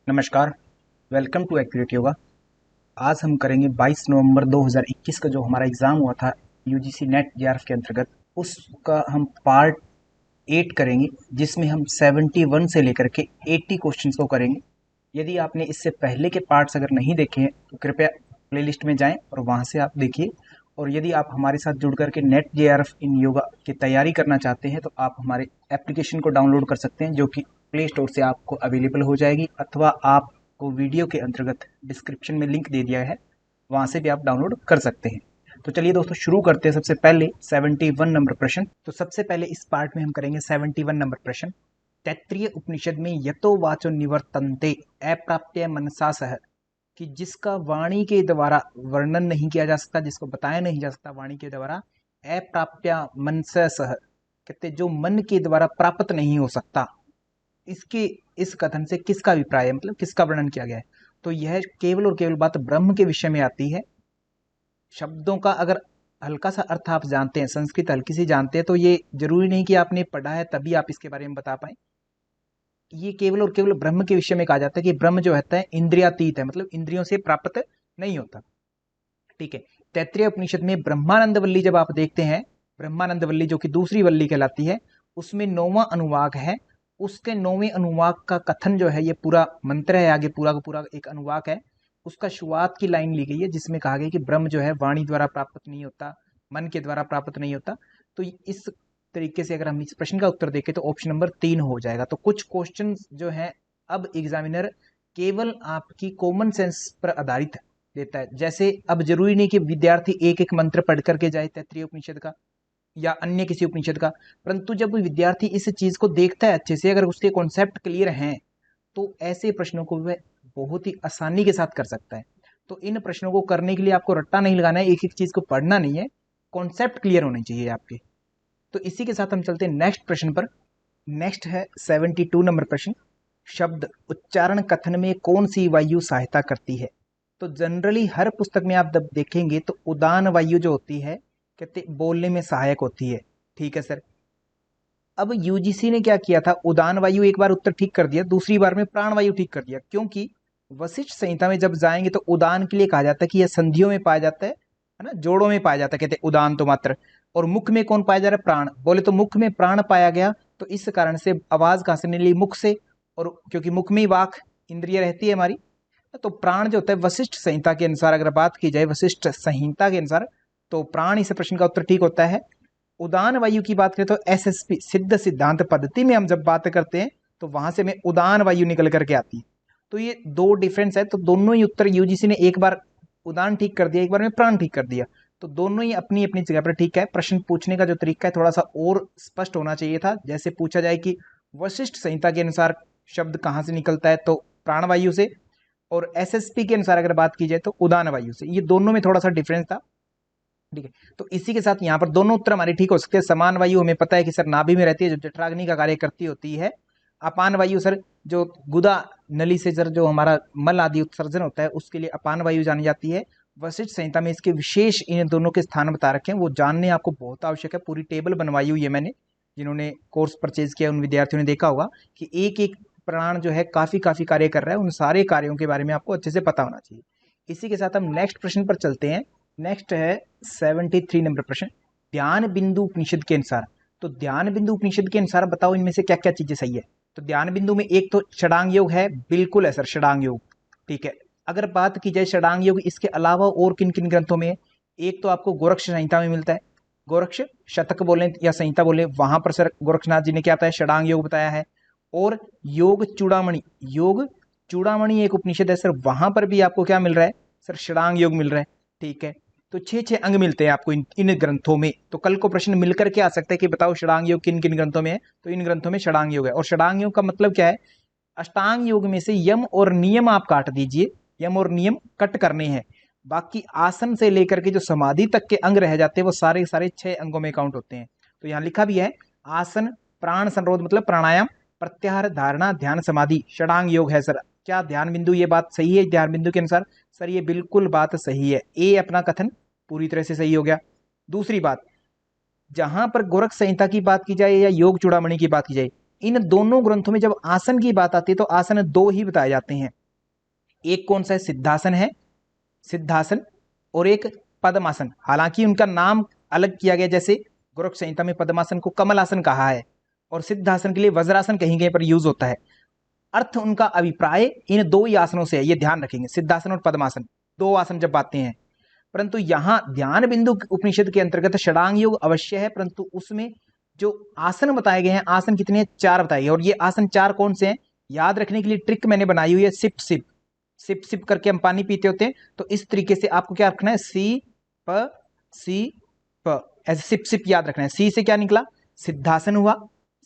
नमस्कार। Welcome to Accurate Yoga. आज हम करेंगे 22 नवंबर 2021 का जो हमारा एग्ज़ाम हुआ था यूजीसी नेट जेआरएफ के अंतर्गत, उसका हम पार्ट 8 करेंगे, जिसमें हम 71 से लेकर के 80 क्वेश्चंस को करेंगे। यदि आपने इससे पहले के पार्ट्स अगर नहीं देखे हैं तो कृपया प्लेलिस्ट में जाएं और वहां से आप देखिए। और यदि आप हमारे साथ जुड़ करके नेट जेआरएफ इन योगा की तैयारी करना चाहते हैं तो आप हमारे एप्लीकेशन को डाउनलोड कर सकते हैं, जो कि प्ले स्टोर से आपको अवेलेबल हो जाएगी, अथवा आपको वीडियो के अंतर्गत डिस्क्रिप्शन में लिंक दे दिया है, वहां से भी आप डाउनलोड कर सकते हैं। तो चलिए दोस्तों शुरू करते हैं। सबसे पहले 71 नंबर प्रश्न। तो सबसे पहले इस पार्ट में हम करेंगे 71 नंबर प्रश्न। तैत्तिरीय उपनिषद में यतो वाचो निवर्तन्ते अप्राप्य मनसा सह, कि जिसका वाणी के द्वारा वर्णन नहीं किया जा सकता, जिसको बताया नहीं जा सकता वाणी के द्वारा, अप्राप्य मनसा सह, कहते जो मन के द्वारा प्राप्त नहीं हो सकता। इसके इस कथन से किसका अभिप्राय है, मतलब किसका वर्णन किया गया है? तो यह केवल और केवल बात ब्रह्म के विषय में आती है। शब्दों का अगर हल्का सा अर्थ आप जानते हैं, संस्कृत हल्की सी जानते हैं, तो ये जरूरी नहीं कि आपने पढ़ा है तभी आप इसके बारे में बता पाए। ये केवल और केवल ब्रह्म के विषय में कहा जाता है कि ब्रह्म जो होता है इंद्रियातीत है, मतलब इंद्रियों से प्राप्त नहीं होता। ठीक है। तैत्तिरीय उपनिषद में ब्रह्मानंद वल्ली जब आप देखते हैं, ब्रह्मानंद वल्ली जो कि दूसरी वल्ली कहलाती है, उसमें 9वां अनुवाक है। उसके 9वें अनुवाक का कथन जो है, ये पूरा मंत्र है, आगे पूरा का पूरा एक अनुवाक है। उसका शुरुआत की लाइन ली गई है जिसमें कहा गया कि ब्रह्म जो है वाणी द्वारा प्राप्त नहीं होता, मन के द्वारा प्राप्त नहीं होता। तो इस तरीके से अगर हम इस प्रश्न का उत्तर देखें तो ऑप्शन नंबर 3 हो जाएगा। तो कुछ क्वेश्चन जो है अब एग्जामिनर केवल आपकी कॉमन सेंस पर आधारित देता है। जैसे अब जरूरी नहीं कि विद्यार्थी एक एक मंत्र पढ़ करके जाए तैत्तिरीय उपनिषद का या अन्य किसी उपनिषद का, परंतु जब विद्यार्थी इस चीज को देखता है अच्छे से, अगर उसके कॉन्सेप्ट क्लियर हैं, तो ऐसे प्रश्नों को वह बहुत ही आसानी के साथ कर सकता है। तो इन प्रश्नों को करने के लिए आपको रट्टा नहीं लगाना है, एक एक चीज को पढ़ना नहीं है, कॉन्सेप्ट क्लियर होने चाहिए आपके। तो इसी के साथ हम चलते हैं नेक्स्ट प्रश्न पर। नेक्स्ट है 72 नंबर प्रश्न। शब्द उच्चारण कथन में कौन सी वायु सहायता करती है? तो जनरली हर पुस्तक में आप जब देखेंगे तो उदान वायु जो होती है, कहते बोलने में सहायक होती है। ठीक है सर। अब यूजीसी ने क्या किया था, उदान वायु एक बार उत्तर ठीक कर दिया, दूसरी बार में प्राण वायु ठीक कर दिया, क्योंकि वशिष्ठ संहिता में जब जाएंगे तो उदान के लिए कहा जाता है कि यह संधियों में पाया जाता है ना, जोड़ों में पाया जाता है, कहते उदान तो मात्र। और मुख में कौन पाया जा रहा है? प्राण। बोले तो मुख में प्राण पाया गया, तो इस कारण से आवाज कहां से निकली? मुख से। और क्योंकि मुख में ही वाक इंद्रिय रहती है हमारी, तो प्राण जो होता है वशिष्ठ संहिता के अनुसार, अगर बात की जाए वशिष्ठ संहिता के अनुसार, तो प्राण इस प्रश्न का उत्तर ठीक होता है। उदान वायु की बात करें तो एसएसपी सिद्ध सिद्धांत पद्धति में हम जब बात करते हैं तो वहां से में उदान वायु निकल करके आती है। तो ये दो डिफरेंस है, तो दोनों ही उत्तर यूजीसी ने एक बार उदान ठीक कर दिया, एक बार में प्राण ठीक कर दिया। तो दोनों ही अपनी अपनी जगह पर ठीक है। प्रश्न पूछने का जो तरीका है थोड़ा सा और स्पष्ट होना चाहिए था। जैसे पूछा जाए कि वशिष्ठ संहिता के अनुसार शब्द कहां से निकलता है, तो प्राण वायु से, और एसएसपी के अनुसार अगर बात की जाए तो उदान वायु से। ये दोनों में थोड़ा सा डिफरेंस था। ठीक है। तो इसी के साथ यहाँ पर दोनों उत्तर हमारे ठीक हो सकते हैं। समान वायु हमें पता है कि सर नाभि में रहती है, जो जठराग्नि का कार्य करती होती है। अपान वायु सर जो गुदा नली से सर जो हमारा मल आदि उत्सर्जन होता है उसके लिए अपान वायु जानी जाती है। वशिष्ठ संहिता में इसके विशेष इन दोनों के स्थान बता रखे हैं, वो जानने आपको बहुत आवश्यक है। पूरी टेबल बनवाई हुई है मैंने, जिन्होंने कोर्स परचेज किया उन विद्यार्थियों ने देखा होगा कि एक एक प्राण जो है काफी काफी कार्य कर रहा है। उन सारे कार्यों के बारे में आपको अच्छे से पता होना चाहिए। इसी के साथ हम नेक्स्ट प्रश्न पर चलते हैं। नेक्स्ट है 73 नंबर प्रश्न। ध्यान बिंदु उपनिषद के अनुसार, तो ध्यान बिंदु उपनिषद के अनुसार बताओ इनमें से क्या क्या चीजें सही है। तो ध्यान बिंदु में एक तो षडांग योग है, बिल्कुल है सर, षडांग योग। ठीक है। अगर बात की जाए षडांग योग इसके अलावा और किन किन ग्रंथों में है, एक तो आपको गोरक्ष संहिता में मिलता है, गोरक्ष शतक बोले या संहिता बोले, वहां पर सर गोरक्षनाथ जी ने क्या बताया? षडांग योग बताया है। और योग चूड़ामणि, योग चूड़ामणि एक उपनिषद है सर, वहां पर भी आपको क्या मिल रहा है? सर षडांग योग मिल रहा है। ठीक है। तो छह छह अंग मिलते हैं आपको इन ग्रंथों में। तो कल को प्रश्न मिलकर के आ सकता है कि बताओ षडांग योग किन किन ग्रंथों में है, तो इन ग्रंथों में षडांग योग है। और षडांग योग का मतलब क्या है? अष्टांग योग में से यम और नियम आप काट दीजिए, यम और नियम कट करने हैं। बाकी आसन से लेकर के जो समाधि तक के अंग रह जाते हैं वो सारे सारे 6 अंगों में काउंट होते हैं। तो यहाँ लिखा भी है आसन, प्राण संरोध मतलब प्राणायाम, प्रत्याहार, धारणा, ध्यान, समाधि, षडांग योग है सर। क्या ध्यान बिंदु ये बात सही है ध्यान बिंदु के अनुसार? सर ये बिल्कुल बात सही है। ए अपना कथन पूरी तरह से सही हो गया। दूसरी बात, जहां पर गोरख संहिता की बात की जाए या योग चूड़ामणि की बात की जाए, इन दोनों ग्रंथों में जब आसन की बात आती है तो आसन दो ही बताए जाते हैं। एक कौन सा है, सिद्धासन है, सिद्धासन, और एक पद्मासन। हालांकि उनका नाम अलग किया गया, जैसे गोरख संहिता में पद्मासन को कमलासन कहा है और सिद्धासन के लिए वज्रासन कहीं कहीं पर यूज होता है। अर्थ उनका अभिप्राय इन दो ही आसनों से है, ये ध्यान रखेंगे, सिद्धासन और पद्मासन दो आसन जब आते हैं। परंतु यहाँ ध्यान बिंदु उपनिषद के अंतर्गत षडांग योग अवश्य है, परंतु उसमें जो आसन बताए गए हैं, आसन कितने हैं, 4 बताए गए। और ये आसन 4 कौन से हैं, याद रखने के लिए ट्रिक मैंने बनाई हुई है, सिप सिप सिप सिप करके हम पानी पीते होते हैं, तो इस तरीके से आपको क्या रखना है, सी प ऐसे सिप सिप याद रखना है। सी से क्या निकला, सिद्धासन हुआ,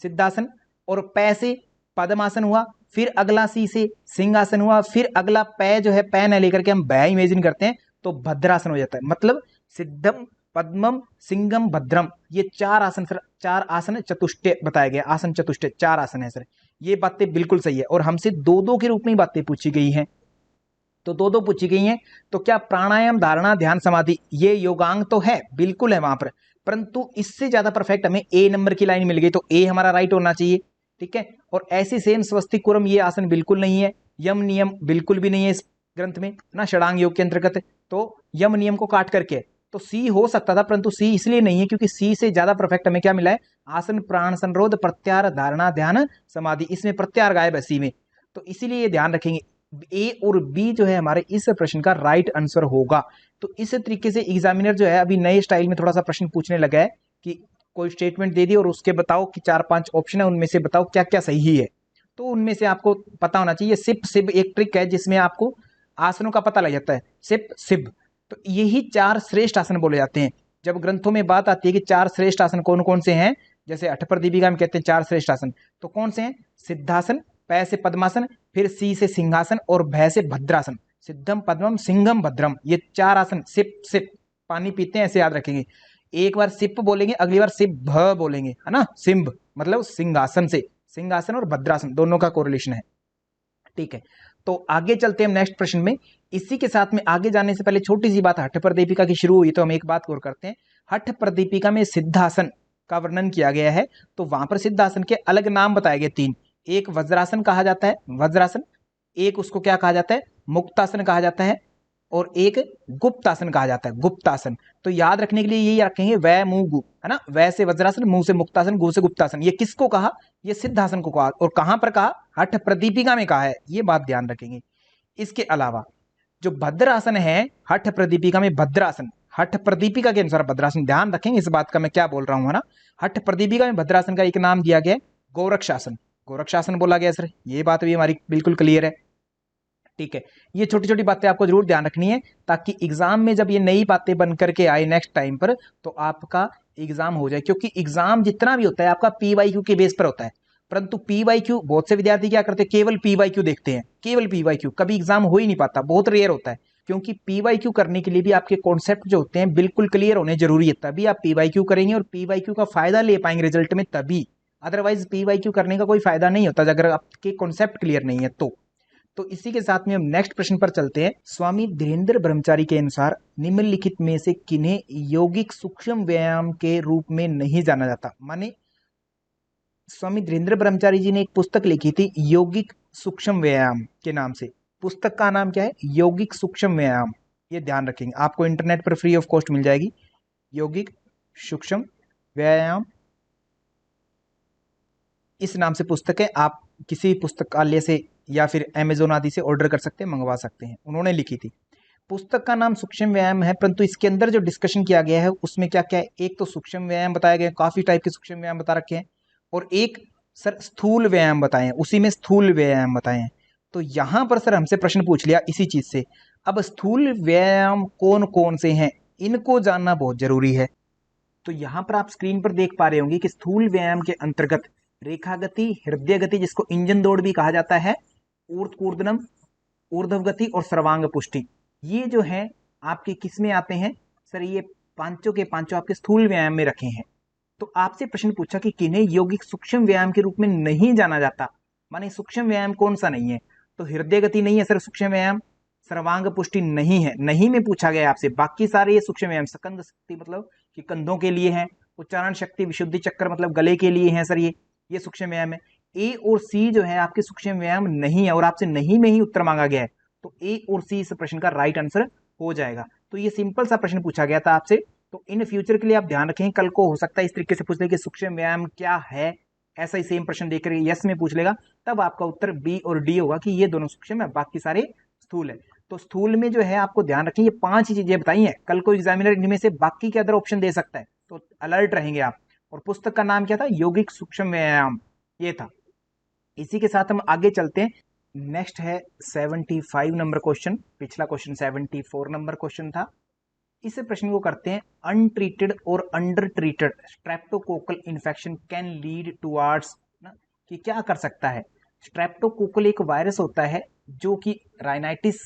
सिद्धासन, और पै से पद्मासन हुआ, फिर अगला सी से सिंहासन हुआ, फिर अगला पै जो है, पै न लेकर के हम बै इमेजिन करते हैं तो भद्रासन हो जाता है। मतलब सिद्धम पद्मम सिंगम भद्रम, ये 4 आसन सर, 4 आसन चतुष्टय बताया गया, आसन चतुष्टय 4 आसन है सर। ये बातें बिल्कुल सही है और हमसे 2-2 के रूप में बातें पूछी गई हैं, तो 2-2 पूछी गई हैं। तो क्या प्राणायाम, धारणा, ध्यान, समाधि ये योगांग तो है, बिल्कुल है वहां पर, परंतु इससे ज्यादा परफेक्ट हमें ए नंबर की लाइन मिल गई, तो ए हमारा राइट होना चाहिए, ठीक है। और ऐसी सेम स्वस्तिकुरम ये आसन बिल्कुल नहीं है, यम नियम बिल्कुल भी नहीं है इस ग्रंथ में ना, षडांग योग के अंतर्गत, तो यम नियम को काट करके तो सी हो सकता था, परंतु सी इसलिए नहीं है क्योंकि सी से ज्यादा परफेक्ट हमें क्या मिला है, आसन, प्राण संरोध, प्रत्याहार, धारणा, ध्यान, समाधि, इसमें प्रत्याहार गायब है सी में, तो इसीलिए ये ध्यान रखेंगे, ए और बी जो है हमारे इस प्रश्न का राइट आंसर होगा। तो इस तरीके से एग्जामिनर जो है अभी नए स्टाइल में थोड़ा सा प्रश्न पूछने लगा है कि कोई स्टेटमेंट दे दी और उसके बताओ कि 4-5 ऑप्शन है, उनमें से बताओ क्या क्या सही है, तो उनमें से आपको पता होना चाहिए। सिप सिब एक ट्रिक है जिसमें आपको आसनों का पता लग जाता है, सिप सिब, तो यही 4 श्रेष्ठ आसन बोले जाते हैं। जब ग्रंथों में बात आती है कि 4 श्रेष्ठ आसन कौन कौन से हैं, जैसे अठप्रदीपिका में कहते हैं 4 श्रेष्ठ आसन, तो कौन से हैं, सिद्धासन, पै से पद्मासन, फिर सी से सिंहासन और भय से भद्रासन, सिद्धम पद्मम सिंहम भद्रम, ये 4 आसन। सिप सिप पानी पीते हैं ऐसे याद रखेंगे, एक बार सिप बोलेंगे, अगली बार सिप भ बोलेंगे, है ना, सिंभ मतलब सिंहासन से, सिंहासन और भद्रासन दोनों का कोरिलेशन है, ठीक है। तो आगे चलते हैं नेक्स्ट प्रश्न में। इसी के साथ में आगे जाने से पहले छोटी सी बात, हठ प्रदीपिका की शुरू हुई तो हम एक बात और करते हैं। हठ प्रदीपिका में सिद्धासन का वर्णन किया गया है, तो वहां पर सिद्धासन के अलग नाम बताए गए 3, एक वज्रासन कहा जाता है, वज्रासन, एक उसको क्या कहा जाता है, मुक्तासन कहा जाता है, और एक गुप्तासन कहा जाता है, गुप्तासन। तो याद रखने के लिए यही रखेंगे, वै मुंह गु, है ना, वै से वज्रासन, मुंह से मुक्तासन, गु से गुप्तासन। ये किसको कहा, ये सिद्धासन को कहा, और कहां पर कहा, हठ प्रदीपिका में कहा है, ये बात ध्यान रखेंगे। इसके अलावा जो भद्रासन है, हठ प्रदीपिका में भद्रासन, हठ प्रदीपिका के अनुसार भद्रासन, ध्यान रखेंगे इस बात का मैं क्या बोल रहा हूं, है ना। हठ प्रदीपिका में भद्रासन का एक नाम दिया गया गोरक्षासन, गोरक्षासन बोला गया सर, ये बात भी हमारी बिल्कुल क्लियर है, ठीक है। ये छोटी छोटी बातें आपको जरूर ध्यान रखनी है, ताकि एग्जाम में जब ये नई बातें बन करके आए नेक्स्ट टाइम पर, तो आपका एग्जाम हो जाए, क्योंकि एग्जाम जितना भी होता है आपका पीवाईक्यू के बेस पर होता है, परंतु पीवाईक्यू बहुत से विद्यार्थी क्या करते हैं, केवल पीवाईक्यू देखते हैं, केवल पीवाईक्यू, कभी एग्जाम हो ही नहीं पाता, बहुत रेयर होता है, क्योंकि पीवाईक्यू करने के लिए भी आपके कॉन्सेप्ट जो होते हैं बिल्कुल क्लियर होने जरूरी है, तभी आप पीवाईक्यू करेंगे और पीवाईक्यू का फायदा ले पाएंगे रिजल्ट में तभी, अदरवाइज पीवाईक्यू करने का कोई फायदा नहीं होता अगर आपके कॉन्सेप्ट क्लियर नहीं है तो इसी के साथ में हम नेक्स्ट प्रश्न पर चलते हैं। स्वामी धीरेन्द्र ब्रह्मचारी के अनुसार निम्नलिखित में से किन्हें यौगिक सूक्ष्म व्यायाम के रूप में नहीं जाना जाता, माने स्वामी धीरेन्द्र ब्रह्मचारी जी ने एक पुस्तक लिखी थी यौगिक सूक्ष्म व्यायाम के नाम से, पुस्तक का नाम क्या है, यौगिक सूक्ष्म व्यायाम, ये ध्यान रखेंगे, आपको इंटरनेट पर फ्री ऑफ कॉस्ट मिल जाएगी, यौगिक सूक्ष्म व्यायाम इस नाम से पुस्तक है, आप किसी पुस्तकालय से या फिर अमेजोन आदि से ऑर्डर कर सकते हैं, मंगवा सकते हैं, उन्होंने लिखी थी। पुस्तक का नाम सूक्ष्म व्यायाम है, परंतु इसके अंदर जो डिस्कशन किया गया है उसमें क्या क्या है, एक तो सूक्ष्म व्यायाम बताया गया, काफी टाइप के सूक्ष्म व्यायाम बता रखे हैं, और एक सर स्थूल व्यायाम बताए हैं, उसी में स्थूल व्यायाम बताए हैं। तो यहां पर सर हमसे प्रश्न पूछ लिया इसी चीज से, अब स्थूल व्यायाम कौन कौन से हैं, इनको जानना बहुत जरूरी है। तो यहां पर आप स्क्रीन पर देख पा रहे होंगे कि स्थूल व्यायाम के अंतर्गत रेखा गति, हृदय गति जिसको इंजन दौड़ भी कहा जाता है, ऊर्ध्वकूर्दनम, ऊर्ध्व गति और सर्वांग पुष्टि, ये जो है आपके किस में आते हैं सर, ये पांचों के पांचों आपके स्थूल व्यायाम में रखे हैं। तो आपसे प्रश्न पूछा कि किन्हें यौगिक सूक्ष्म व्यायाम के रूप में नहीं जाना जाता, माने सूक्ष्म व्यायाम कौन सा नहीं है, तो हृदय गति नहीं है सर सूक्ष्म व्यायाम, सर्वांग पुष्टि नहीं है, नहीं में पूछा गया आपसे, बाकी सारे ये सूक्ष्म व्यायाम, स्कंद शक्ति मतलब कि कंधों के लिए है, उच्चारण शक्ति, विशुद्धि चक्र मतलब गले के लिए है सर, ये सूक्ष्म व्यायाम है। ए और सी जो है आपके सूक्ष्म व्यायाम नहीं है और आपसे नहीं में ही उत्तर मांगा गया है, तो ए और सी इस प्रश्न का राइट आंसर हो जाएगा। तो ये सिंपल सा प्रश्न पूछा गया था आपसे, तो इन फ्यूचर के लिए आप ध्यान रखें, कल को हो सकता है इस तरीके से पूछ ले कि सूक्ष्म व्यायाम क्या है, ऐसा ही सेम प्रश्न देकर यस में पूछ लेगा, तब आपका उत्तर बी और डी होगा कि ये दोनों सूक्ष्म है, बाकी सारे स्थूल है। तो स्थूल में जो है आपको ध्यान रखें, ये 5 ही चीजें बताई हैं, कल को एग्जामिनर इनमें से बाकी के अदर ऑप्शन दे सकता है, तो अलर्ट रहेंगे आप। और पुस्तक का नाम क्या था? यौगिक सूक्ष्म व्यायाम, ये था। इसी के साथ हम आगे चलते हैं। नेक्स्ट है 75 नंबर क्वेश्चन, पिछला क्वेश्चन 74 नंबर क्वेश्चन था। इस प्रश्न को करते हैं, अनट्रीटेड और under treated streptococcal infection can lead towards, कि क्या कर सकता है। स्ट्रेप्टोकोकल एक वायरस होता है जो कि राइनाइटिस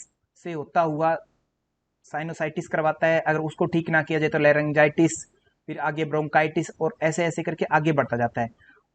से होता हुआ साइनोसाइटिस करवाता है, अगर उसको ठीक ना किया जाए तो लैरिंजाइटिस, फिर आगे ब्रोंकाइटिस, और ऐसे ऐसे करके आगे बढ़ता जाता है।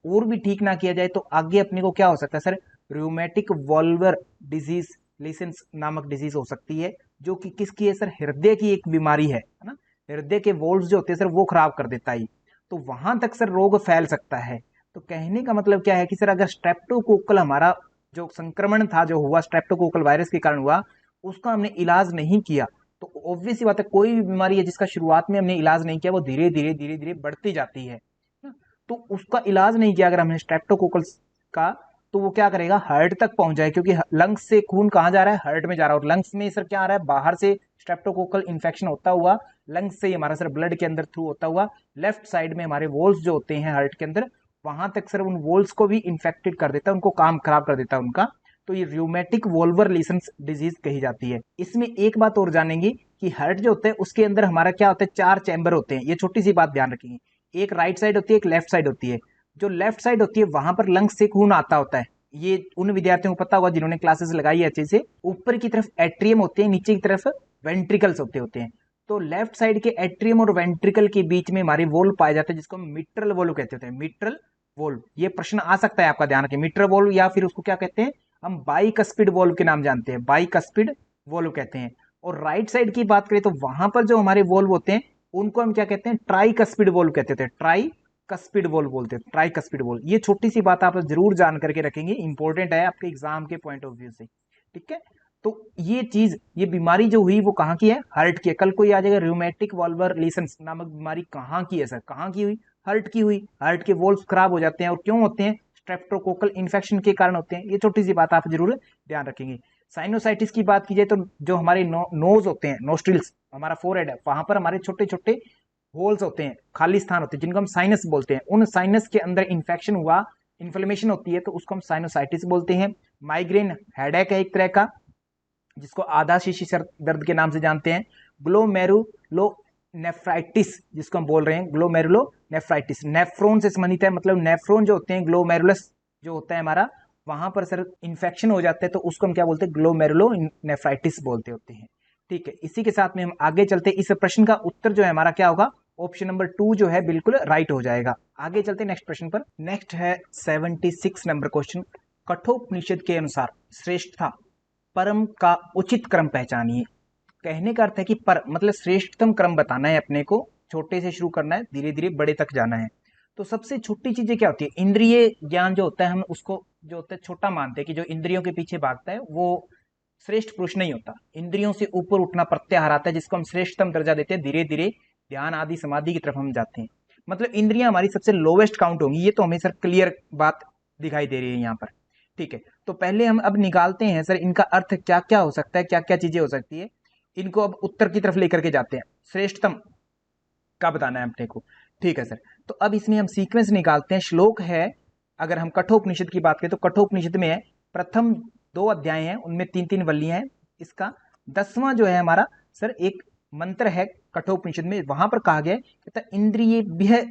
और भी ठीक ना किया जाए तो आगे अपने को क्या हो सकता है सर? रूमेटिक वॉल्वर डिजीज लिसेंस नामक डिजीज हो सकती है, जो कि किसकी है सर? हृदय की एक बीमारी है ना। हृदय के वॉल्व्स जो होते हैं सर वो खराब कर देता है, तो वहां तक सर रोग फैल सकता है। तो कहने का मतलब क्या है कि सर अगर स्ट्रेप्टोकोकल हमारा जो संक्रमण था जो हुआ स्ट्रेप्टोकोकल वायरस के कारण हुआ, उसका हमने इलाज नहीं किया, तो ऑब्वियस सी बात है कोई भी बीमारी है जिसका शुरुआत में हमने इलाज नहीं किया वो धीरे धीरे बढ़ती जाती है। तो उसका इलाज नहीं किया अगर हमने स्ट्रेप्टोकोकल का, तो वो क्या करेगा? हार्ट तक पहुंच जाए, क्योंकि लंग्स से खून कहाँ जा रहा है? हार्ट में जा रहा है, और लंग्स में सर क्या आ रहा है? बाहर से स्ट्रेप्टोकोकल इन्फेक्शन होता हुआ लंग्स से हमारा सर ब्लड के अंदर थ्रू होता हुआ लेफ्ट साइड में हमारे वॉल्स जो होते हैं हार्ट के अंदर, वहां तक सर उन वॉल्स को भी इन्फेक्टेड कर देता है, उनको काम खराब कर देता है उनका। तो ये रूमेटिक वॉल्वर लीसेंस डिजीज कही जाती है। इसमें एक बात और जानेंगे कि हार्ट जो होता है उसके अंदर हमारा क्या होता है? 4 चैम्बर होते हैं, ये छोटी सी बात ध्यान रखेंगे। एक राइट साइड होती है, एक लेफ्ट साइड होती है। जो लेफ्ट साइड होती है वहां पर लंग्स से खून आता होता है, ये उन विद्यार्थियों को पता होगा जिन्होंने क्लासेस लगाई है अच्छे से। ऊपर की तरफ एट्रियम होते हैं, नीचे की तरफ वेंट्रिकल्स होते हैं। तो लेफ्ट साइड के एट्रियम और वेंट्रिकल के बीच में हमारे वोल्व पाए जाते हैं, जिसको हम मिट्रल वोल्व कहते हैं। मिट्रल वोल्व, ये प्रश्न आ सकता है, आपका ध्यान रखें। मिट्रल वोल्व या फिर उसको क्या कहते हैं? हम बाइकस्पिड वोल्व के नाम जानते हैं, बाइकस्पिड वोल्व कहते हैं। और राइट साइड की बात करें तो वहां पर जो हमारे वोल्व होते हैं उनको हम क्या कहते हैं? ट्राइकस्पिड वोल्व कहते थे, ट्राइकस्पिड वोल्व बोलते हैं, ट्राइकस्पिड वोल्व। ये छोटी सी बात आप जरूर जान करके रखेंगे, इंपॉर्टेंट है आपके एग्जाम के पॉइंट ऑफ व्यू से, ठीक है। तो ये चीज, ये बीमारी जो हुई वो कहाँ की है? हार्ट की है। कल कोई आ जाएगा रूमेटिक वॉल्वर लीसेंस नामक बीमारी कहाँ की है सर? कहाँ की हुई? हार्ट की हुई। हार्ट के वॉल्व खराब हो जाते हैं, और क्यों होते हैं? स्ट्रेप्टोकोकल इन्फेक्शन के कारण होते हैं। ये छोटी सी बात आप जरूर ध्यान रखेंगे। साइनोसाइटिस की बात की जाए तो जो हमारे नोज होते हैं, नोस्ट्रिल्स, हमारा फोरहेड है, वहां पर हमारे छोटे छोटे होल्स होते हैं, खाली स्थान होते हैं, जिनको हम साइनस बोलते हैं। उन साइनस के अंदर इन्फेक्शन हुआ, इन्फ्लेमेशन होती है, तो उसको हम साइनोसाइटिस बोलते हैं। माइग्रेन हेडेक है एक तरह का, जिसको आधा शीशी सर दर्द के नाम से जानते हैं। ग्लोमेरुलो नेफ्राइटिस जिसको हम बोल रहे हैं, ग्लोमेरुलो नेफ्राइटिस, नेफ्रोन से संबंधित है, मतलब नेफ्रोन जो होते हैं, ग्लोमेरुलस जो होता है हमारा, वहां पर सर इन्फेक्शन हो जाता है, तो उसको हम क्या बोलते हैं? ग्लोमेरुलो नेफ्राइटिस बोलते होते हैं, ठीक है। इसी के साथ में हम आगे चलते हैं। इस प्रश्न का उत्तर जो है हमारा क्या होगा? ऑप्शन नंबर 2 जो है बिल्कुल राइट हो जाएगा। आगे चलते हैं नेक्स्ट प्रश्न पर। नेक्स्ट है 76 नंबर क्वेश्चन, कठोपनिषद के अनुसार श्रेष्ठता परम का उचित क्रम पहचानिए। कहने का अर्थ है कि पर मतलब श्रेष्ठतम क्रम बताना है अपने को, छोटे से शुरू करना है, धीरे धीरे बड़े तक जाना है। तो सबसे छोटी चीजें क्या होती है? इंद्रिय ज्ञान जो होता है, हम उसको जो होता है छोटा मानते हैं, कि जो इंद्रियों के पीछे भागता है वो श्रेष्ठ पुरुष नहीं होता। इंद्रियों से ऊपर उठना प्रत्याहार आता है, जिसको हम श्रेष्ठतम दर्जा देते हैं। धीरे धीरे ध्यान आदि समाधि की तरफ हम जाते हैं, मतलब इंद्रियां हमारी सबसे लोवेस्ट काउंट होंगी। ये तो हमें सर क्लियर बात दिखाई दे रही है यहाँ पर, ठीक है। तो पहले हम अब निकालते हैं सर इनका अर्थ क्या क्या हो सकता है, क्या क्या चीजें हो सकती है, इनको अब उत्तर की तरफ लेकर के जाते हैं। श्रेष्ठतम का बताना है अपने को, ठीक है सर। तो अब इसमें हम सीक्वेंस निकालते हैं। श्लोक है, अगर हम कठोपनिषद की बात करें तो कठोपनिषद में है, प्रथम 2 अध्याय हैं, उनमें 3-3 वल्लियां हैं। इसका 10वां जो है हमारा सर एक मंत्र है कठोपनिषद में, वहां पर कहा गया है, कहता इंद्रियेभ्य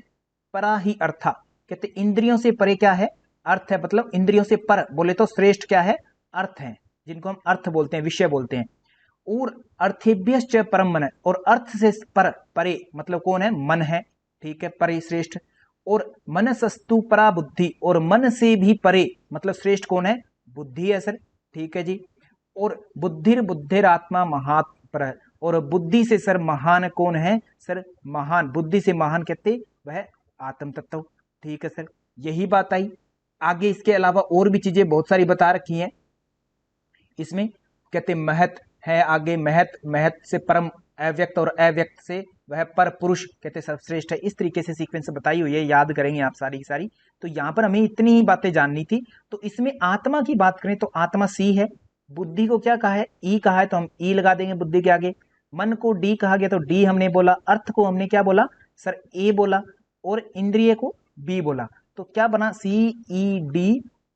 परा ही अर्था, कहते इंद्रियों से परे क्या है? अर्थ है। मतलब इंद्रियों से पर बोले तो श्रेष्ठ क्या है? अर्थ है, जिनको हम अर्थ बोलते हैं, विषय बोलते हैं। और अर्थेभ्यश्च परम मन, और अर्थ से पर परे मतलब कौन है? मन है, ठीक है, परे श्रेष्ठ। और मनसस्तु परा बुद्धि, और मन से भी परे मतलब श्रेष्ठ कौन है? बुद्धि है सर, ठीक है जी। और बुद्धिर बुद्धिरात्मा महात पर, और बुद्धि से सर महान कौन है? सर महान, बुद्धि से महान कहते वह आत्म तत्व, ठीक है सर। यही बात आई। आगे इसके अलावा और भी चीजें बहुत सारी बता रखी हैं इसमें। कहते महत है, आगे महत, महत से परम अव्यक्त, और अव्यक्त से वह पर पुरुष कहते सर्वश्रेष्ठ है। इस तरीके से सीक्वेंस बताई हुई है, याद करेंगे आप सारी की सारी। तो यहाँ पर हमें इतनी ही बातें जाननी थी। तो इसमें आत्मा की बात करें तो आत्मा सी है, बुद्धि को क्या कहा है, ई कहा है, तो हम ई लगा देंगे बुद्धि के आगे। मन को डी कहा गया तो डी हमने बोला, अर्थ को हमने क्या बोला सर, ए बोला, और इंद्रिय को बी बोला। तो क्या बना, सी ई डी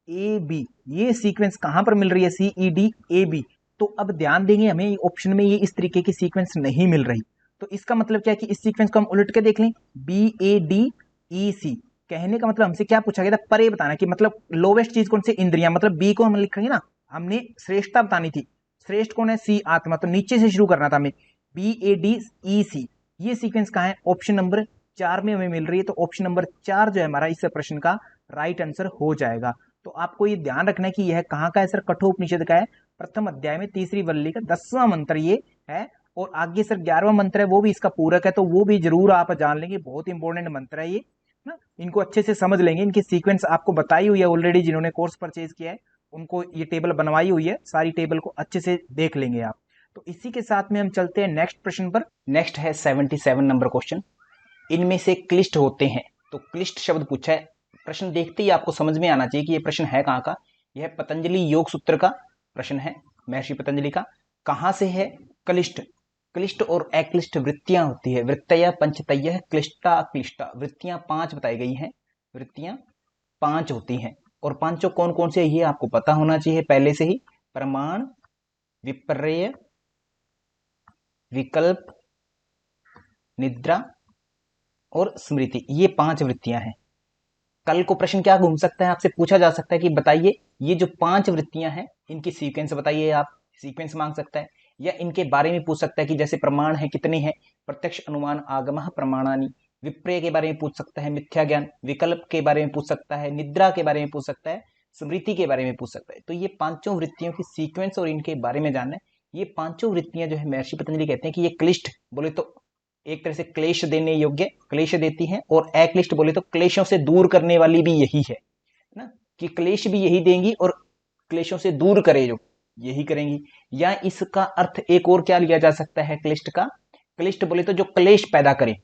ए बी। ये सीक्वेंस कहां पर मिल रही है, सी ई डी ए बी। तो अब ध्यान देंगे, हमें ऑप्शन में ये इस तरीके की सीक्वेंस नहीं मिल रही। तो इसका मतलब क्या है कि इस सीक्वेंस को हम उलट के देख लें, बी ए डी ई सी। कहने का मतलब हमसे क्या पूछा गया था, परे बताना कि मतलब लोवेस्ट चीज कौन सी, इंद्रियां, मतलब बी को हम लिखेंगे ना, हमने श्रेष्ठता बतानी थी। श्रेष्ठ कौन है, सी आत्मा, तो नीचे से शुरू करना था हमें, बी ए डी ई सी। ये सीक्वेंस कहां है, ऑप्शन नंबर 4 में हमें मिल रही है। तो ऑप्शन नंबर 4 जो है हमारा इस प्रश्न का राइट आंसर हो जाएगा। तो आपको ये ध्यान रखना है कि यह कहां का है सर, कठोपनिषद का है, प्रथम अध्याय में तीसरी वल्ली का 10वां मंत्र ये है। और आगे सर 11वां मंत्र है, वो भी इसका पूरक है, तो वो भी जरूर आप जान लेंगे, बहुत इंपॉर्टेंट मंत्र है ये ना। इनको अच्छे से समझ लेंगे, इनकी सीक्वेंस आपको बताई हुई है ऑलरेडी, जिन्होंने कोर्स परचेज किया है उनको ये टेबल बनवाई हुई है, सारी टेबल को अच्छे से देख लेंगे आप। तो इसी के साथ में हम चलते हैं नेक्स्ट प्रश्न पर। नेक्स्ट है 77 नंबर क्वेश्चन, इनमें से क्लिष्ट होते हैं। तो क्लिष्ट शब्द पूछा है, प्रश्न देखते ही आपको समझ में आना चाहिए कि यह प्रश्न है कहां का। यह पतंजलि योग सूत्र का प्रश्न है, महर्षि पतंजलि का। कहां से है, क्लिष्ट। क्लिष्ट और अक्लिष्ट वृत्तियां होती है, वृत्तय पंचतय क्लिष्टा अक्लिष्टा। वृत्तियां 5 बताई गई हैं, वृत्तियां 5 होती हैं। और पांचों कौन कौन से, ये आपको पता होना चाहिए पहले से ही। प्रमाण, विपर्य, विकल्प, निद्रा और स्मृति, ये 5 वृत्तियां हैं। कल को प्रश्न क्या घूम सकता है, आपसे पूछा जा सकता है कि बताइए ये जो 5 वृत्तियां हैं इनकी सीक्वेंस बताइए, आप सीक्वेंस मांग सकता है। या इनके बारे में पूछ सकता है कि जैसे प्रमाण है कितने हैं, प्रत्यक्ष अनुमान आगमः प्रमाणानि। विपर्य के बारे में पूछ सकता है, मिथ्या ज्ञान। विकल्प के बारे में पूछ सकता है, निद्रा के बारे में पूछ सकता है, स्मृति के बारे में पूछ सकता है। तो ये 5 वृत्तियों की सीक्वेंस और इनके बारे में जानना है। ये 5 वृत्तियां जो है महर्षि पतंजलि कहते हैं कि ये क्लिष्ट बोले तो एक तरह से क्लेश देने योग्य, क्लेश देती हैं, और अक्लिष्ट बोले तो क्लेशों से दूर करने वाली भी यही है ना, कि क्लेश भी यही देंगी और क्लेशों से दूर करे जो यही करेंगी। या इसका अर्थ एक और क्या लिया जा सकता है क्लिष्ट का, क्लिष्ट बोले तो जो क्लेश पैदा करे,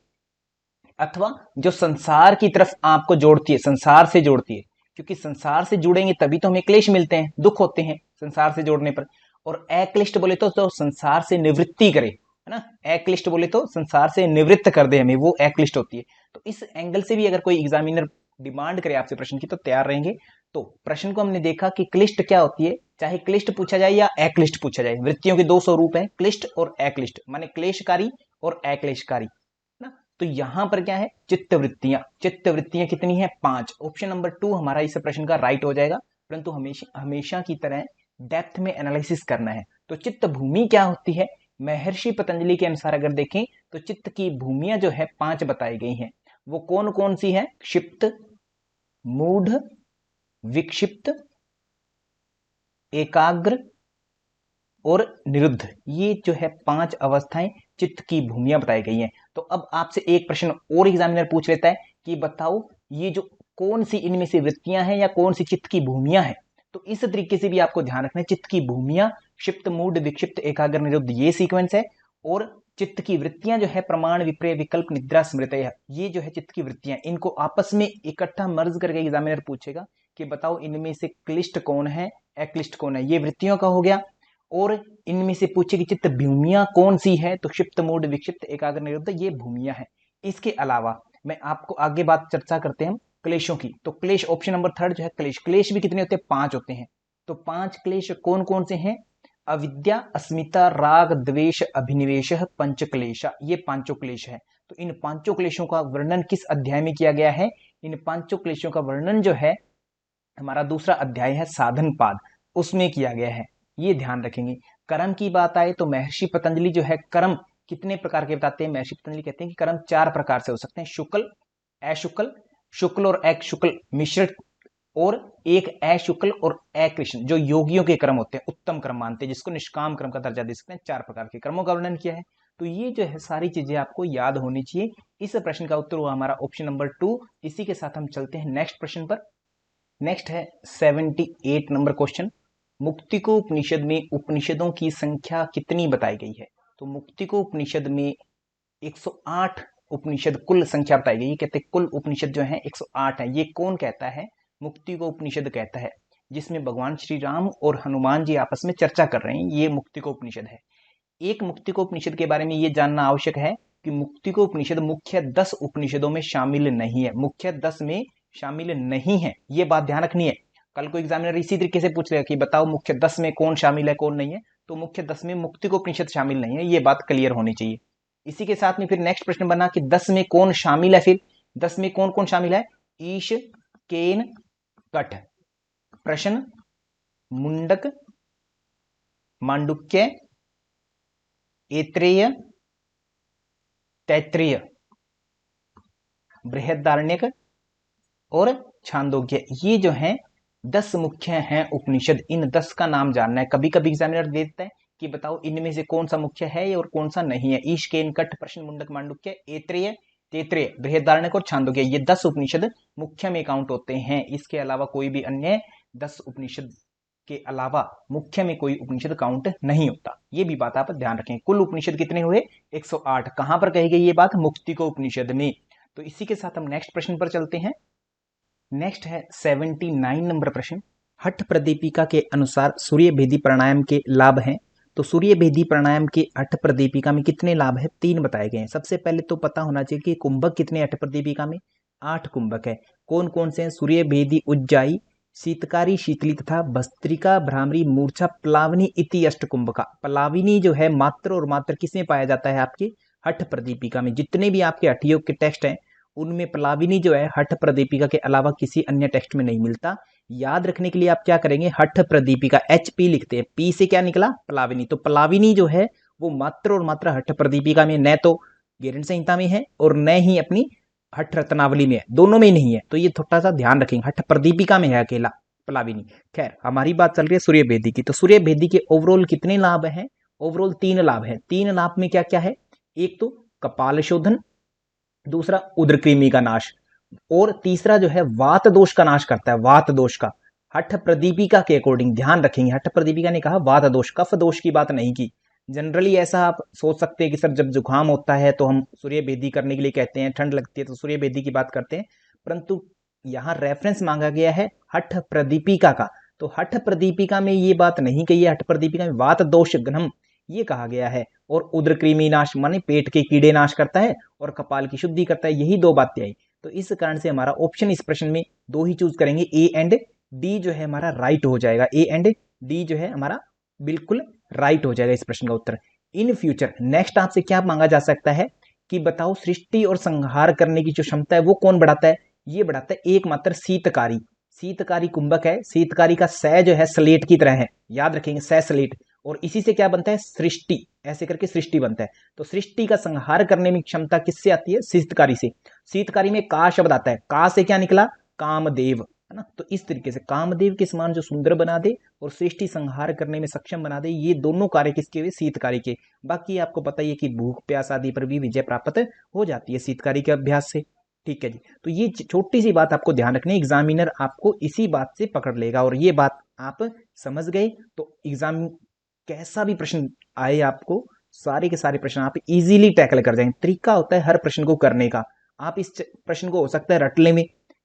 अथवा जो संसार की तरफ आपको जोड़ती है, संसार से जोड़ती है। क्योंकि संसार से जुड़ेंगे तभी तो हमें क्लेश मिलते हैं, दुख होते हैं संसार से जोड़ने पर। और अक्लिष्ट बोले तो संसार से निवृत्ति करे, है ना। अक्लिष्ट बोले तो संसार से निवृत्त कर दे हमें, वो अक्लिष्ट होती है। तो इस एंगल से भी अगर कोई एग्जामिनर डिमांड करे आपसे प्रश्न की तो तैयार रहेंगे। तो प्रश्न को हमने देखा कि क्लिष्ट क्या होती है, चाहे क्लिष्ट पूछा जाए या अक्लिष्ट पूछा जाए। वृत्तियों के 2 स्वरूप है, क्लिष्ट और अक्लिष्ट, माने क्लेशकारी और अक्लेशकारी ना। तो यहां पर क्या है, चित्त वृत्तियां। चित्त वृत्तियां कितनी है, 5। ऑप्शन नंबर 2 हमारा इस प्रश्न का राइट हो जाएगा। परंतु हमेशा की तरह डेप्थ में एनालिसिस करना है। तो चित्त भूमि क्या होती है, महर्षि पतंजलि के अनुसार अगर देखें तो चित्त की भूमियां जो है 5 बताई गई हैं। वो कौन कौन सी है, क्षिप्त, मूढ़, विक्षिप्त, एकाग्र और निरुद्ध। ये जो है 5 अवस्थाएं चित्त की भूमियां बताई गई हैं। तो अब आपसे एक प्रश्न और एग्जामिनर पूछ लेता है कि बताओ ये जो कौन सी इनमें से वृत्तियां हैं या कौन सी चित्त की भूमियां हैं। तो इस तरीके से भी आपको ध्यान रखना है, चित्त की भूमियां क्षिप्त, मूढ़, विक्षिप्त, एकाग्र, निरुद्ध, ये सीक्वेंस है। और चित्त की वृत्तियां जो है प्रमाण, विपर्य, विकल्प, निद्रा, स्मृति, ये जो है चित्त की वृत्तियां, इनको आपस में इकट्ठा मर्ज करके एग्जामिनर पूछेगा कि बताओ इनमें से क्लिष्ट कौन है, अक्लिष्ट कौन है। ये वृत्तियों का हो गया। और इनमें से पूछे कि चित्त भूमियां कौन सी है, तो क्षिप्त, मूढ़, विक्षिप्त, एकाग्र, निरुद्ध, ये भूमियां हैं। इसके अलावा मैं आपको आगे बात चर्चा करते हैं क्लेशों की। तो क्लेश ऑप्शन नंबर 3 जो है क्लेश, क्लेश भी कितने होते हैं, 5 होते हैं। तो 5 क्लेश कौन कौन से हैं, अविद्या, अस्मिता, राग, द्वेष, अभिनिवेश, पंच क्लेश, ये 5 क्लेश है। तो इन 5 क्लेशों का वर्णन किस अध्याय में किया गया है, इन 5 क्लेशों का वर्णन जो है हमारा दूसरा अध्याय है साधन पाद, उसमें किया गया है, ये ध्यान रखेंगे। कर्म की बात आए तो महर्षि पतंजलि जो है कर्म कितने प्रकार के बताते हैं, महर्षि पतंजलि कहते हैं कि कर्म 4 प्रकार से हो सकते हैं, शुक्ल, अशुक्ल, शुक्ल और अशुक्ल मिश्रित, और एक अशुक्ल और अकृष्ण, जो योगियों के कर्म होते हैं, उत्तम कर्म मानते हैं, जिसको निष्काम कर्म का दर्जा दे सकते हैं। 4 प्रकार के कर्मों का वर्णन किया है। तो ये जो है सारी चीजें आपको याद होनी चाहिए। इस प्रश्न का उत्तर हुआ हमारा ऑप्शन नंबर 2। इसी के साथ हम चलते हैं नेक्स्ट प्रश्न पर। नेक्स्ट है 78 नंबर क्वेश्चन। मुक्तिको उपनिषद में उपनिषदों की संख्या कितनी बताई गई है? तो मुक्तिको उपनिषद में 108 उपनिषद कुल संख्या बताई गई है। कहते हैं कुल उपनिषद जो है 108 है। ये कौन कहता है? मुक्तिको उपनिषद कहता है, जिसमें भगवान श्री राम और हनुमान जी आपस में चर्चा कर रहे हैं। ये मुक्तिको उपनिषद है। एक मुक्तिको उपनिषद के बारे में ये जानना आवश्यक है कि मुक्तिको उपनिषद मुख्य 10 उपनिषदों में शामिल नहीं है। मुख्य 10 में शामिल नहीं है, ये बात ध्यान रखनी है। कल को एग्जामिनर इसी तरीके से पूछ लेगा कि बताओ मुख्य 10 में कौन शामिल है कौन नहीं है, तो मुख्य 10 में मुक्तिको उपनिषद शामिल नहीं है, ये बात क्लियर होनी चाहिए। इसी के साथ में फिर नेक्स्ट प्रश्न बना कि 10 में कौन शामिल है। फिर 10 में कौन कौन शामिल है? ईश, केन, कठ, प्रश्न, मुंडक, मांडुक्य, ऐत्रेय, तैत्रेय, बृहदारण्यक और छांदोग्य। ये जो है 10 मुख्य हैं उपनिषद। इन 10 का नाम जानना है। कभी कभी एग्जामिनर देता है कि बताओ इनमें से कौन सा मुख्य है और कौन सा नहीं है। ईश, केन, कठ, प्रश्न, मुंडक, मांडुक्य, ऐत्रेय, तैत्रेय, बृहदारण्यक और छांदोग्य, ये 10 उपनिषद मुख्य में काउंट होते हैं। इसके अलावा कोई भी अन्य 10 उपनिषद के अलावा मुख्य में कोई उपनिषद काउंट नहीं होता। ये भी बात आप ध्यान रखें। कुल उपनिषद कितने हुए? 108। कहां पर कही गई ये बात? मुक्तिको उपनिषद में। तो इसी के साथ हम नेक्स्ट प्रश्न पर चलते हैं। नेक्स्ट है 79 नंबर प्रश्न। हठ प्रदीपिका के अनुसार सूर्य भेदी प्राणायाम के लाभ हैं। तो सूर्य भेदी प्राणायाम के हठ प्रदीपिका में कितने लाभ है? 3 बताए गए हैं। सबसे पहले तो पता होना चाहिए कि कुंभक कितने हठ प्रदीपिका में? 8 कुंभक है। कौन कौन से हैं? सूर्य भेदी, उज्जाई, शीतकारी, शीतली तथा भस्त्रिका, भ्रामरी, मूर्छा, प्लावनी इति अष्ट कुंभका। प्लाविनी जो है मात्र और मात्र किसमें पाया जाता है? आपके हठ प्रदीपिका में। जितने भी आपके हठ योग के टेक्स्ट हैं उनमें प्लाविनी जो है हठ प्रदीपिका के अलावा किसी अन्य टेक्स्ट में नहीं मिलता। याद रखने के लिए आप क्या करेंगे? हठ प्रदीपिका HP लिखते हैं, पी से क्या निकला? प्लाविनी। तो प्लाविनी जो है वो मात्र और मात्र हठ प्रदीपिका में, न तो गेरंड संहिता में है और न ही अपनी हठ रत्नावली में है, दोनों में नहीं है। तो ये थोड़ा सा ध्यान रखेंगे। हठ प्रदीपिका में है अकेला प्लाविनी। खैर, हमारी बात चल रही है सूर्य भेदी की। तो सूर्य भेदी के ओवरऑल कितने लाभ हैं? ओवरऑल 3 लाभ हैं। 3 लाभ में क्या क्या है? एक तो कपाल शोधन, दूसरा उदरकृमि का नाश, और तीसरा जो है वात दोष का नाश करता है। वात दोष का हठ प्रदीपिका के अकॉर्डिंग ध्यान रखेंगे। हठ प्रदीपिका ने कहा वात दोष, कफ दोष की बात नहीं की। जनरली ऐसा आप सोच सकते हैं कि सर जब जुकाम होता है तो हम सूर्य भेदी करने के लिए कहते हैं, ठंड लगती है तो सूर्य भेदी की बात करते हैं, परंतु यहाँ रेफरेंस मांगा गया है हठ प्रदीपिका का। तो हठ प्रदीपिका में ये बात नहीं कही है। हठ प्रदीपिका में वात दोष घ्नम ये कहा गया है, और उदरकृमि नाश माने पेट के कीड़े नाश करता है, और कपाल की शुद्धि करता है। यही 2 बातें आई। तो इस कारण से हमारा ऑप्शन इस प्रश्न में 2 ही चूज करेंगे। ए एंड डी जो है हमारा राइट हो जाएगा। ए एंड डी जो है हमारा बिल्कुल राइट हो जाएगा इस प्रश्न का उत्तर। इन फ्यूचर नेक्स्ट आपसे क्या मांगा जा सकता है कि बताओ सृष्टि और संहार करने की जो क्षमता है वो कौन बढ़ाता है? ये बढ़ाता है एकमात्र शीतकारी। शीतकारी कुंभक है। शीतकारी का सै जो है स्लेट की तरह है, याद रखेंगे, सै स्लेट। और इसी से क्या बनता है? सृष्टि, ऐसे करके सृष्टि बनता है। तो सृष्टि का संहार करने में क्षमता किससे आती है? शीतकारी से। शीतकारी में का शब्द आता है, का से क्या निकला? कामदेव, है ना। तो इस तरीके से कामदेव के समान जो सुंदर बना दे और सृष्टि संहार करने में सक्षम बना दे, ये दोनों कार्य किसके हुए? शीतकारी के। बाकी आपको पता ही है कि भूख प्यास आदि पर भी विजय प्राप्त हो जाती है शीतकारी के अभ्यास से। ठीक है जी। तो ये छोटी सी बात आपको ध्यान रखनी है, एग्जामिनर आपको इसी बात से पकड़ लेगा। और ये बात आप समझ गए तो एग्जाम कैसा भी प्रश्न आए आपको, सारे के सारे प्रश्न आप इजीली टैकल कर जाएंगे। तरीका होता है हर प्रश्न को करने का। आप इस प्रश्न को हो सकता है रटने में,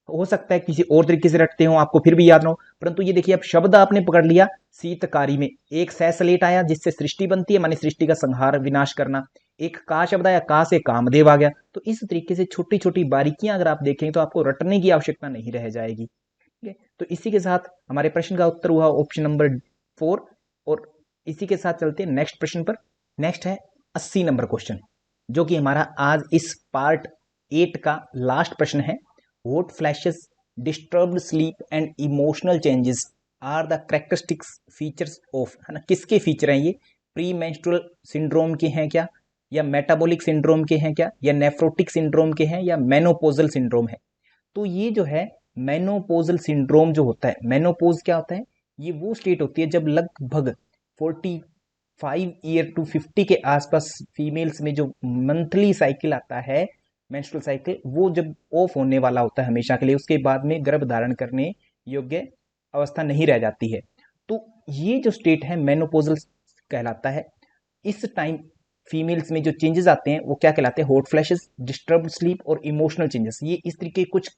हो सकता है किसी और तरीके से रटते हो आपको फिर भी याद ना हो, परंतु ये देखिए अब शब्द आपने पकड़ लिया। शीतकारी में एक सै स्लेट आया जिससे सृष्टि बनती है, माने सृष्टि का संहार विनाश करना। एक का शब्द आया, का से कामदेव आ गया। तो इस तरीके से छोटी छोटी बारीकियां अगर आप देखें तो आपको रटने की आवश्यकता नहीं रह जाएगी। ठीक है, तो इसी के साथ हमारे प्रश्न का उत्तर हुआ ऑप्शन नंबर 4। और इसी के साथ चलते हैं नेक्स्ट प्रश्न पर। नेक्स्ट है 80 नंबर क्वेश्चन, जो कि हमारा आज इस पार्ट 8 का लास्ट प्रश्न है। What flashes, disturbed sleep and emotional changes are the characteristics features of, है ना, किसके फीचर हैं ये? प्री मेंस्ट्रुअल सिंड्रोम के हैं क्या, या मेटाबॉलिक सिंड्रोम के हैं क्या, या नेफ्रोटिक सिंड्रोम के हैं, या मेनोपोजल सिंड्रोम है? तो ये जो है मेनोपोजल सिंड्रोम जो होता है, मेनोपोज क्या होता है? ये वो स्टेट होती है जब लगभग 45 ईयर टू 50 के आसपास फीमेल्स में जो मंथली साइकिल आता है, मेंस्ट्रुअल साइकिल, वो जब ऑफ होने वाला होता है हमेशा के लिए, उसके बाद में गर्भ धारण करने योग्य अवस्था नहीं रह जाती है। तो ये जो स्टेट है मेनोपॉजल कहलाता है। इस टाइम फीमेल्स में जो चेंजेस आते हैं वो क्या कहलाते हैं? हॉट फ्लैशेस, डिस्टर्ब्ड स्लीप और इमोशनल चेंजेस। ये इस तरीके के कुछ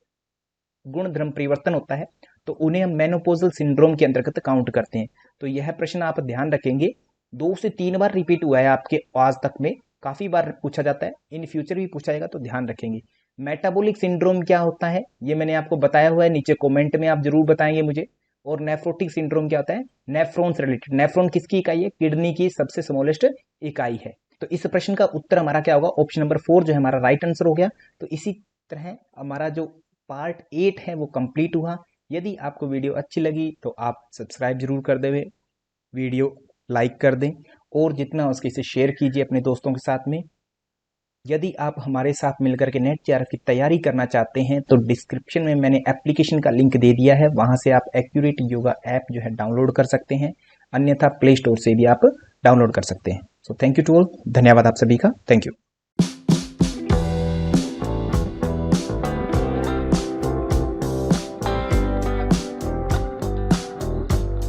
गुण धर्म परिवर्तन होता है, तो उन्हें हम मेनोपॉजल सिंड्रोम के अंतर्गत काउंट करते हैं। तो यह प्रश्न आप ध्यान रखेंगे, 2 से 3 बार रिपीट हुआ है आपके आज तक में, काफी बार पूछा जाता है, इन फ्यूचर भी पूछा जाएगा, तो ध्यान रखेंगे। मेटाबॉलिक सिंड्रोम क्या होता है ये मैंने आपको बताया हुआ है, नीचे कमेंट में आप जरूर बताएंगे मुझे। और नेफ्रोटिक सिंड्रोम क्या होता है? नेफ्रॉन से रिलेटेड। नेफ्रॉन किसकी इकाई है? किडनी की सबसे स्मॉलेस्ट इकाई है। तो इस प्रश्न का उत्तर हमारा क्या होगा? ऑप्शन नंबर 4 जो है हमारा राइट आंसर हो गया। तो इसी तरह हमारा जो पार्ट 8 है वो कंप्लीट हुआ। यदि आपको वीडियो अच्छी लगी तो आप सब्सक्राइब जरूर कर दें, वीडियो लाइक कर दें और जितना हो सके इसे शेयर कीजिए अपने दोस्तों के साथ में। यदि आप हमारे साथ मिलकर के नेट जेआरएफ की तैयारी करना चाहते हैं तो डिस्क्रिप्शन में मैंने एप्लीकेशन का लिंक दे दिया है, वहां से आप एक्यूरेट योगा ऐप जो है डाउनलोड कर सकते हैं, अन्यथा प्ले स्टोर से भी आप डाउनलोड कर सकते हैं। So thank you to all, धन्यवाद आप सभी का, थैंक यू।